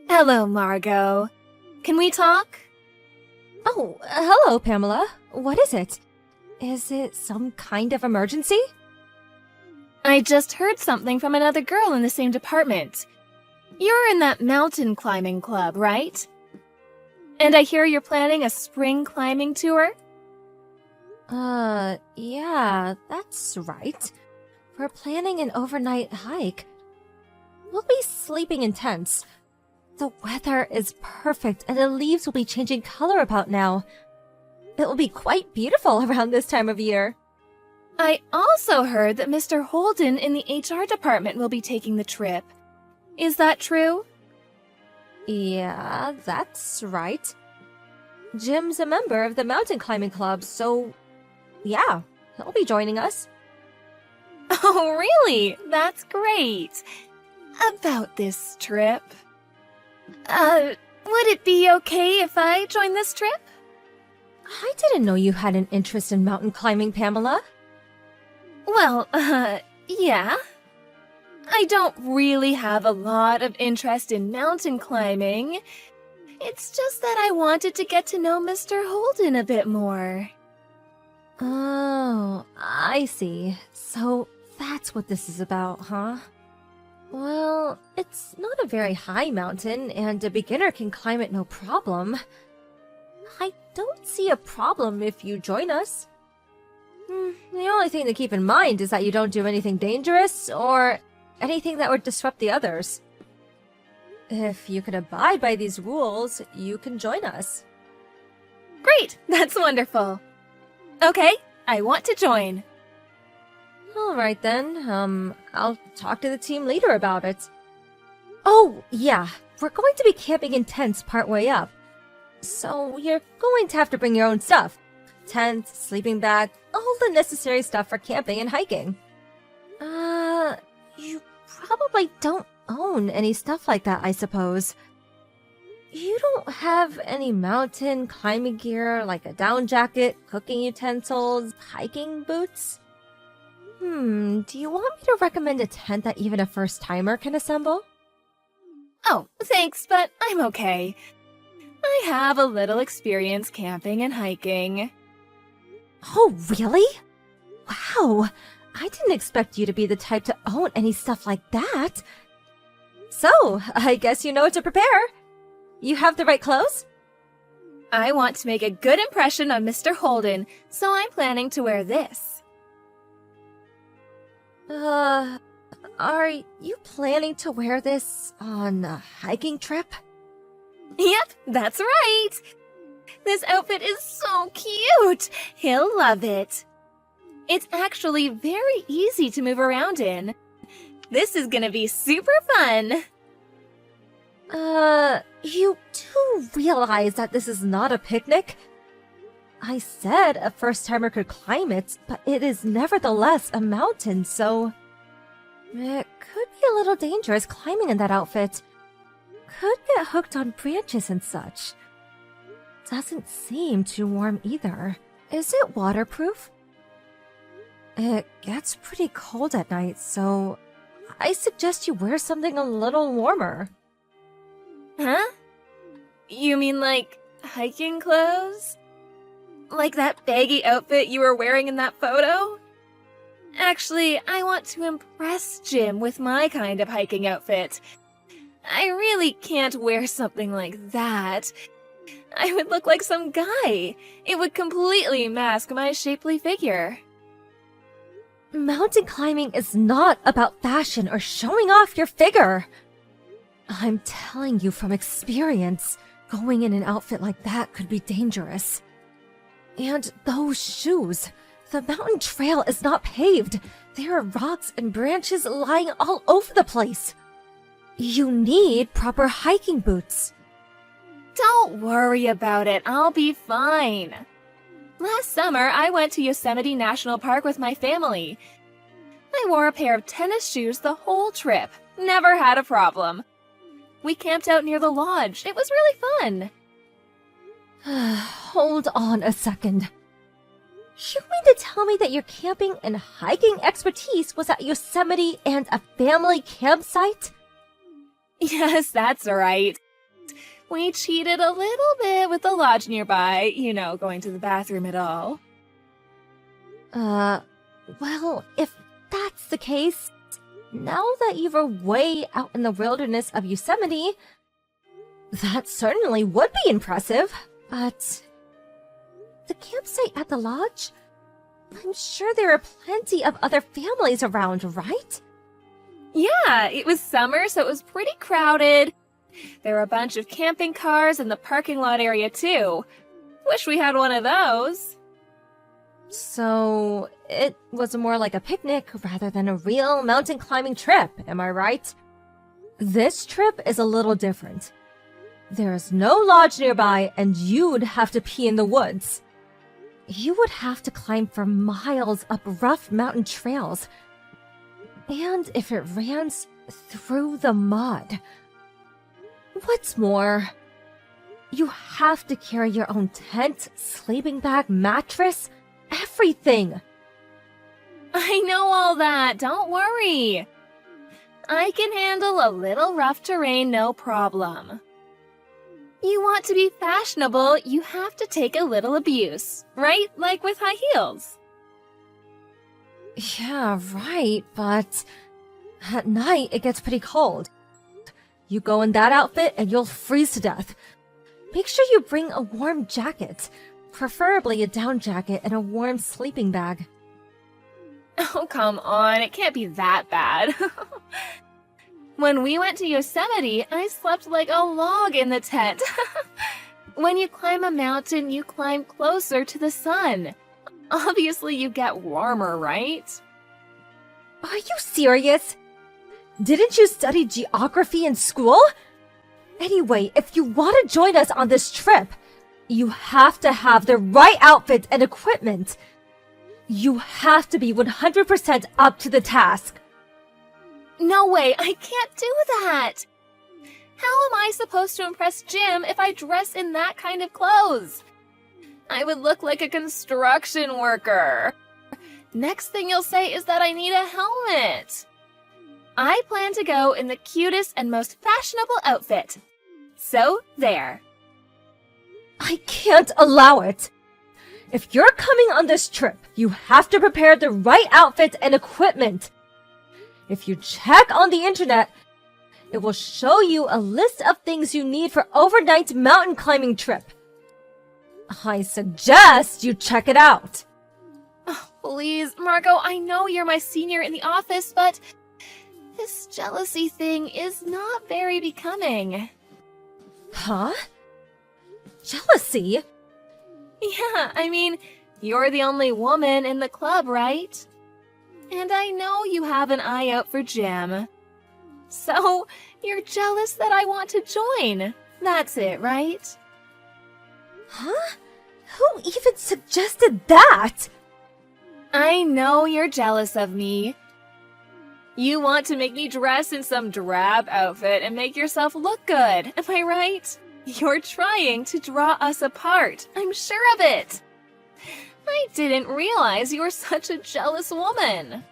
Hello, Margot. Can we talk? Oh, hello, Pamela. What is it? Is it some kind of emergency? I just heard something from another girl in the same department. You're in that mountain climbing club, right? And I hear you're planning a spring climbing tour? Yeah, that's right. We're planning an overnight hike. We'll be sleeping in tents. The weather is perfect and the leaves will be changing color about now. It will be quite beautiful around this time of year. I also heard that Mr. Holden in the HR department will be taking the trip. Is that true? Yeah, that's right. Jim's a member of the mountain climbing club, so yeah, he'll be joining us. Oh, really? That's great. About this trip. Would it be okay if I join this trip? I didn't know you had an interest in mountain climbing, Pamela. Well, yeah. I don't really have a lot of interest in mountain climbing. It's just that I wanted to get to know Mr. Holden a bit more. Oh, I see. So that's what this is about, huh? Well, it's not a very high mountain, and a beginner can climb it no problem. I don't see a problem if you join us. The only thing to keep in mind is that you don't do anything dangerous or anything that would disrupt the others. If you can abide by these rules, you can join us. Great! That's wonderful. Okay, I want to join. Alright then, I'll talk to the team leader about it. Oh, yeah, we're going to be camping in tents partway up. So you're going to have to bring your own stuff. Tent, sleeping bag, all the necessary stuff for camping and hiking. You probably don't own any stuff like that, I suppose. You don't have any mountain climbing gear like a down jacket, cooking utensils, hiking boots? Do you want me to recommend a tent that even a first-timer can assemble? Oh, thanks, but I'm okay. I have a little experience camping and hiking. Oh, really? Wow, I didn't expect you to be the type to own any stuff like that. So, I guess you know what to prepare. You have the right clothes? I want to make a good impression on Mr. Holden, so I'm planning to wear this. Are you planning to wear this on a hiking trip? Yep, that's right. This outfit is so cute. He'll love it. It's actually very easy to move around in. This is gonna be super fun. You do realize that this is not a picnic? I said a first-timer could climb it, but it is nevertheless a mountain, so... It could be a little dangerous climbing in that outfit. Could get hooked on branches and such. Doesn't seem too warm either. Is it waterproof? It gets pretty cold at night, so I suggest you wear something a little warmer. Huh? You mean like hiking clothes? Like that baggy outfit you were wearing in that photo? Actually, I want to impress Jim with my kind of hiking outfit. I really can't wear something like that. I would look like some guy. It would completely mask my shapely figure. Mountain climbing is not about fashion or showing off your figure. I'm telling you from experience, going in an outfit like that could be dangerous. And those shoes. The mountain trail is not paved. There are rocks and branches lying all over the place. You need proper hiking boots. Don't worry about it. I'll be fine. Last summer, I went to Yosemite National Park with my family. I wore a pair of tennis shoes the whole trip. Never had a problem. We camped out near the lodge. It was really fun. Hold on a second. You mean to tell me that your camping and hiking expertise was at Yosemite and a family campsite? Yes, that's right. We cheated a little bit with the lodge nearby, going to the bathroom at all. Well, if that's the case, now that you were way out in the wilderness of Yosemite, that certainly would be impressive, but the campsite at the lodge? I'm sure there are plenty of other families around, right? Yeah, it was summer, so it was pretty crowded. There were a bunch of camping cars in the parking lot area, too. Wish we had one of those. So, it was more like a picnic rather than a real mountain climbing trip, am I right? This trip is a little different. There is no lodge nearby, and you'd have to pee in the woods. You would have to climb for miles up rough mountain trails. And if it ran through the mud. What's more, you have to carry your own tent, sleeping bag, mattress, everything. I know all that, don't worry. I can handle a little rough terrain, no problem. You want to be fashionable, you have to take a little abuse, right? Like with high heels. Yeah, right, but at night it gets pretty cold. You go in that outfit and you'll freeze to death. Make sure you bring a warm jacket, preferably a down jacket and a warm sleeping bag. Oh, come on, it can't be that bad. When we went to Yosemite, I slept like a log in the tent. When you climb a mountain, you climb closer to the sun. Obviously, you get warmer, right? Are you serious? Didn't you study geography in school? Anyway, if you want to join us on this trip, you have to have the right outfit and equipment. You have to be 100% up to the task. No way, I can't do that! How am I supposed to impress Jim if I dress in that kind of clothes? I would look like a construction worker. Next thing you'll say is that I need a helmet. I plan to go in the cutest and most fashionable outfit. So, there. I can't allow it. If you're coming on this trip, you have to prepare the right outfit and equipment. If you check on the internet, it will show you a list of things you need for overnight mountain climbing trip. I suggest you check it out. Oh, please, Margot, I know you're my senior in the office, but this jealousy thing is not very becoming. Huh? Jealousy? Yeah, I mean, you're the only woman in the club, right? And I know you have an eye out for Jim. So, you're jealous that I want to join. That's it, right? Huh? Who even suggested that? I know you're jealous of me. You want to make me dress in some drab outfit and make yourself look good, am I right? You're trying to draw us apart, I'm sure of it. I didn't realize you were such a jealous woman.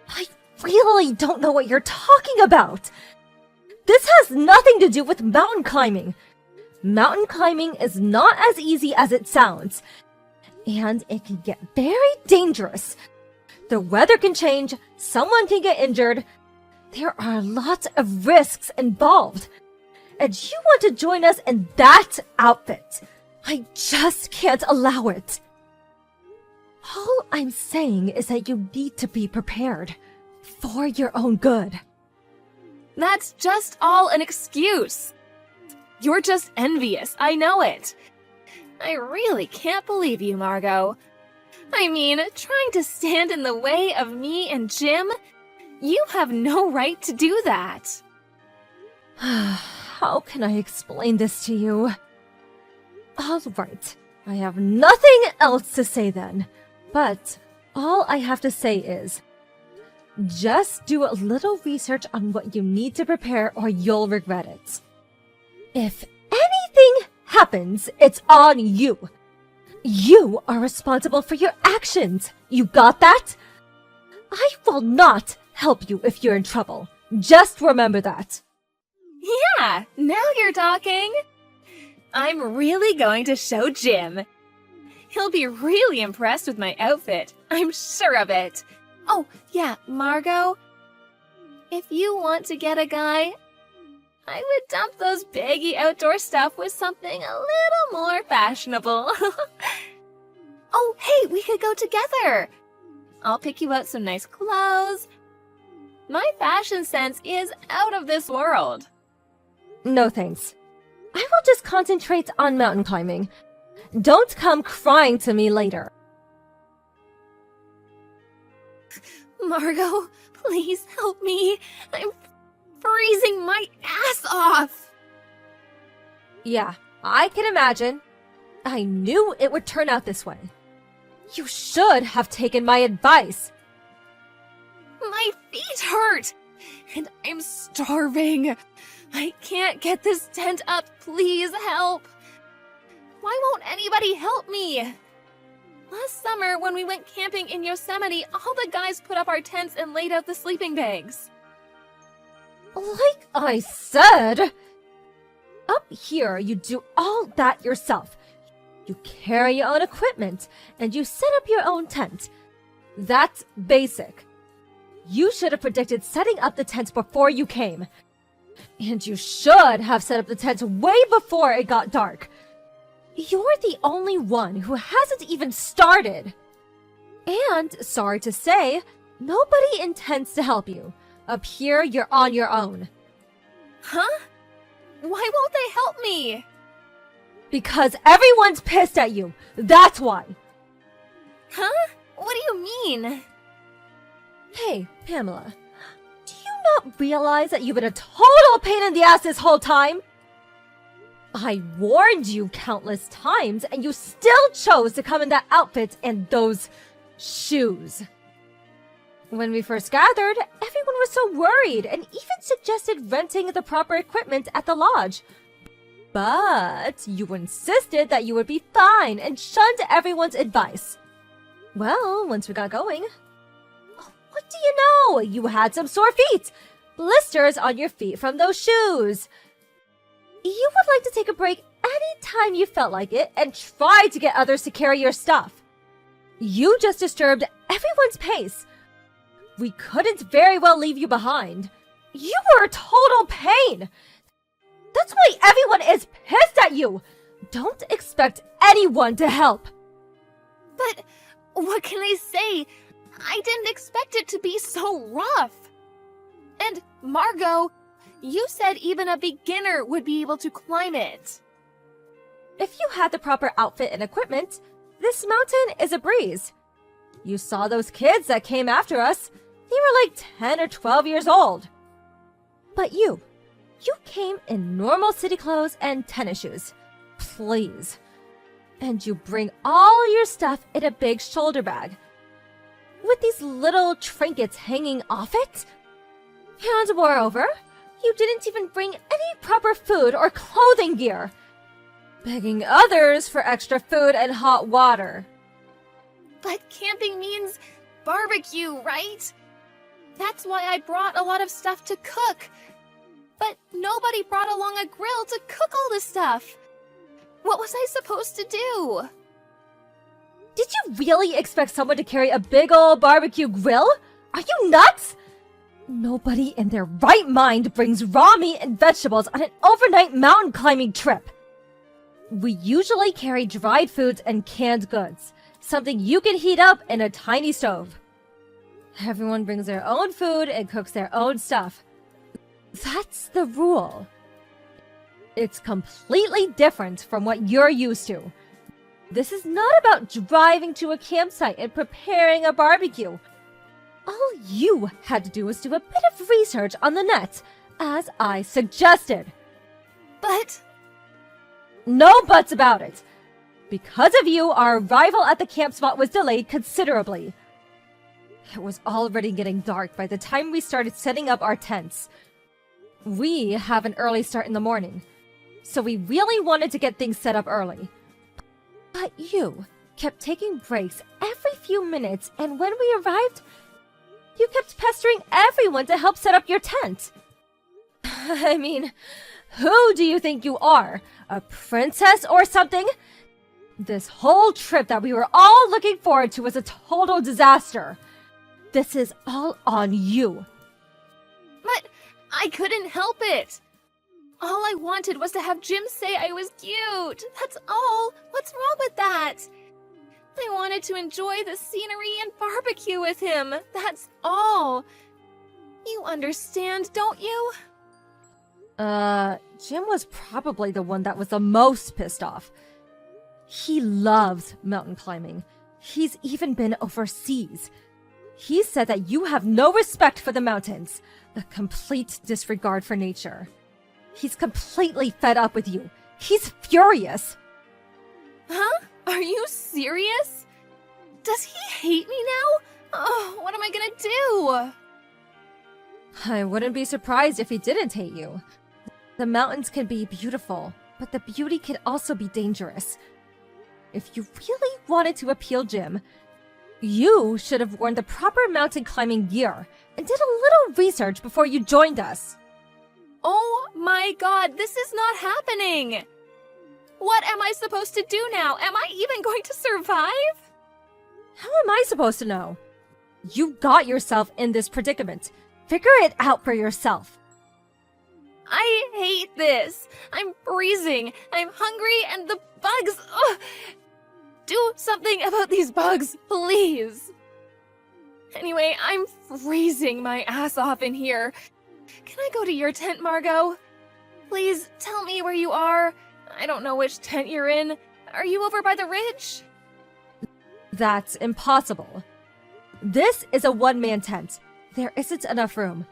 I really don't know what you're talking about. This has nothing to do with mountain climbing. Mountain climbing is not as easy as it sounds, and it can get very dangerous. The weather can change, someone can get injured. There are lots of risks involved. And you want to join us in that outfit. I just can't allow it. All I'm saying is that you need to be prepared for your own good. That's just all an excuse. You're just envious, I know it. I really can't believe you, Margot. I mean, trying to stand in the way of me and Jim? You have no right to do that. How can I explain this to you? All right, I have nothing else to say then. But all I have to say is, just do a little research on what you need to prepare or you'll regret it. If anything happens, it's on you. You are responsible for your actions. You got that? I will not help you if you're in trouble. Just remember that. Yeah, now you're talking. I'm really going to show Jim. He'll be really impressed with my outfit. I'm sure of it. Oh, yeah, Margot. If you want to get a guy, I would dump those baggy outdoor stuff with something a little more fashionable. Oh, hey, we could go together. I'll pick you out some nice clothes. My fashion sense is out of this world. No thanks. I will just concentrate on mountain climbing. Don't come crying to me later. Margot, please help me. I'm freezing my ass off. Yeah, I can imagine. I knew it would turn out this way. You should have taken my advice. My feet hurt, and I'm starving. I can't get this tent up. Please help. Why won't anybody help me? Last summer, when we went camping in Yosemite, all the guys put up our tents and laid out the sleeping bags. Like I said, up here you do all that yourself. You carry your own equipment, and you set up your own tent. That's basic. You should have predicted setting up the tent before you came. And you should have set up the tent way before it got dark. You're the only one who hasn't even started. And, sorry to say, nobody intends to help you. Up here, you're on your own. Huh? Why won't they help me? Because everyone's pissed at you. That's why. Huh? What do you mean? Hey, Pamela. Do you not realize that you've been a total pain in the ass this whole time? I warned you countless times, and you still chose to come in that outfit and those shoes. When we first gathered, everyone was so worried and even suggested renting the proper equipment at the lodge. But you insisted that you would be fine and shunned everyone's advice. Well, once we got going, what do you know? You had some sore feet. Blisters on your feet from those shoes. You would like to take a break any time you felt like it and try to get others to carry your stuff. You just disturbed everyone's pace. We couldn't very well leave you behind. You were a total pain. That's why everyone is pissed at you. Don't expect anyone to help. But what can I say? I didn't expect it to be so rough. And Margot, you said even a beginner would be able to climb it. If you had the proper outfit and equipment, this mountain is a breeze. You saw those kids that came after us. They were like 10 or 12 years old. But you came in normal city clothes and tennis shoes. Please. And you bring all your stuff in a big shoulder bag, with these little trinkets hanging off it. And moreover, you didn't even bring any proper food or clothing gear, begging others for extra food and hot water. But camping means barbecue, right? That's why I brought a lot of stuff to cook. But nobody brought along a grill to cook all this stuff. What was I supposed to do? Did you really expect someone to carry a big old barbecue grill? Are you nuts? Nobody in their right mind brings raw meat and vegetables on an overnight mountain climbing trip. We usually carry dried foods and canned goods, something you can heat up in a tiny stove. Everyone brings their own food and cooks their own stuff. That's the rule. It's completely different from what you're used to. This is not about driving to a campsite and preparing a barbecue. All you had to do was do a bit of research on the net, as I suggested. But... No buts about it. Because of you, our arrival at the camp spot was delayed considerably. It was already getting dark by the time we started setting up our tents. We have an early start in the morning, so we really wanted to get things set up early. But you kept taking breaks every few minutes, and when we arrived, you kept pestering everyone to help set up your tent. I mean, who do you think you are? A princess or something? This whole trip that we were all looking forward to was a total disaster. This is all on you. But I couldn't help it. All I wanted was to have Jim say I was cute. That's all. What's wrong with that? I wanted to enjoy the scenery and barbecue with him. That's all. You understand, don't you? Jim was probably the one that was the most pissed off. He loves mountain climbing. He's even been overseas. He said that you have no respect for the mountains, a complete disregard for nature. He's completely fed up with you. He's furious. Huh? Are you serious? Does he hate me now? Oh, what am I gonna do? I wouldn't be surprised if he didn't hate you. The mountains can be beautiful, but the beauty can also be dangerous. If you really wanted to appeal Jim, you should have worn the proper mountain climbing gear and did a little research before you joined us. Oh my god, this is not happening! What am I supposed to do now? Am I even going to survive? How am I supposed to know? You got yourself in this predicament. Figure it out for yourself. I hate this. I'm freezing. I'm hungry and the bugs. Ugh. Do something about these bugs, please. Anyway, I'm freezing my ass off in here. Can I go to your tent, Margot? Please tell me where you are. I don't know which tent you're in. Are you over by the ridge? That's impossible. This is a one-man tent. There isn't enough room.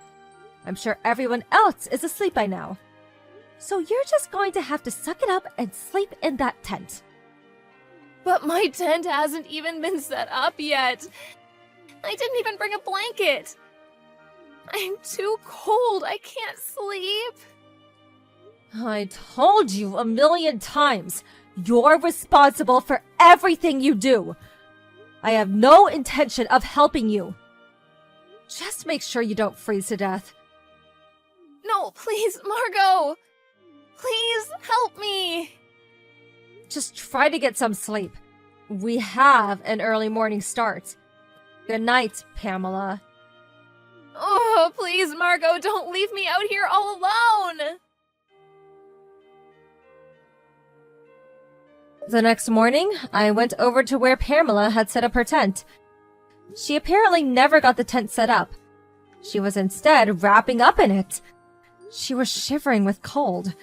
I'm sure everyone else is asleep by now. So you're just going to have to suck it up and sleep in that tent. But my tent hasn't even been set up yet. I didn't even bring a blanket. I'm too cold. I can't sleep. I told you 1,000,000 times. You're responsible for everything you do. I have no intention of helping you. Just make sure you don't freeze to death. No, please, Margot. Please help me. Just try to get some sleep. We have an early morning start. Good night, Pamela. Oh, please, Margot, don't leave me out here all alone. The next morning, I went over to where Pamela had set up her tent. She apparently never got the tent set up. She was instead wrapping up in it. She was shivering with cold.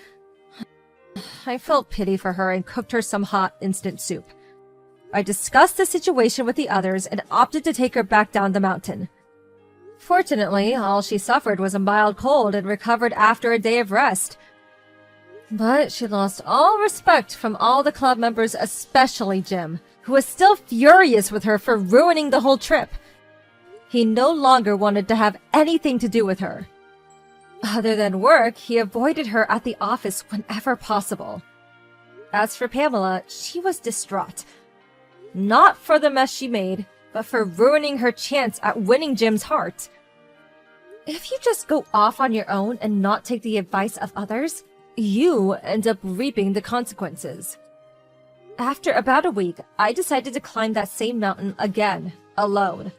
I felt pity for her and cooked her some hot instant soup. I discussed the situation with the others and opted to take her back down the mountain. Fortunately, all she suffered was a mild cold and recovered after a day of rest. But she lost all respect from all the club members, especially Jim, who was still furious with her for ruining the whole trip. He no longer wanted to have anything to do with her. Other than work, he avoided her at the office whenever possible. As for Pamela, she was distraught. Not for the mess she made, but for ruining her chance at winning Jim's heart. If you just go off on your own and not take the advice of others, you end up reaping the consequences. After about a week, I decided to climb that same mountain again, alone.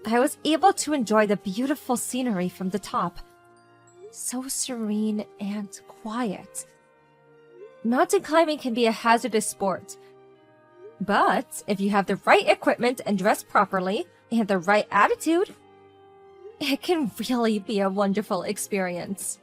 I was able to enjoy the beautiful scenery from the top. So serene and quiet. Mountain climbing can be a hazardous sport. But if you have the right equipment and dress properly, and the right attitude, it can really be a wonderful experience.